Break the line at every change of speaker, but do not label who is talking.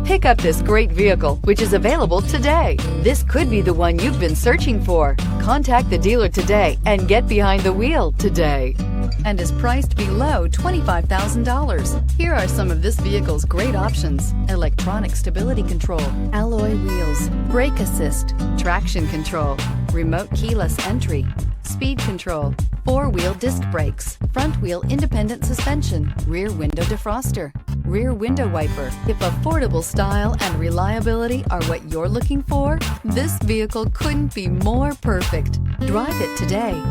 Pick up this great vehicle, which is available today. This could be the one you've been searching for. Contact the dealer today and get behind the wheel today. And is priced below $25,000. Here are some of this vehicle's great options: electronic stability control, alloy wheels, brake assist, traction control, remote keyless entry, speed control, four-wheel disc brakes, front-wheel independent suspension, rear window defroster, rear window wiper. If affordable style and reliability are what you're looking for, this vehicle couldn't be more perfect. Drive it today.